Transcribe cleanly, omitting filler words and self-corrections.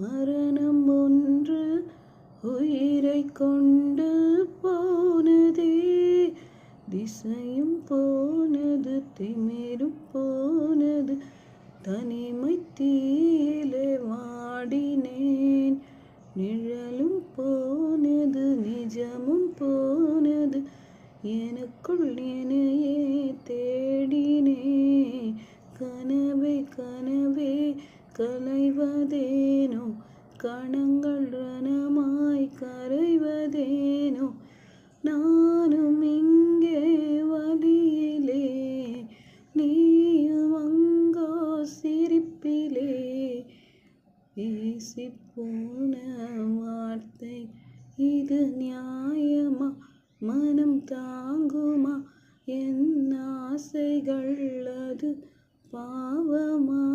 மரணம் ஒன்று உயிரை கொண்டு போனதே. திசையும் போனது, திமிரும் போனது, தனிமை தீயிலே வாடினேன். நிழலும் போனது, நிஜமும் போனது, எனக்குள் என்னையே தேடினேன். கனவே கனவே கலைவதேனோ, கணங்கள் ரணமாய் கரைவதேனோ. நானும் இங்கே வலியிலே, நீயும் அங்கோ சிரிப்பிலே. பேசிப்போன வார்த்தை இது நியாயமா? மனம் தாங்குமா? என் ஆசைகள் அது பாவமா?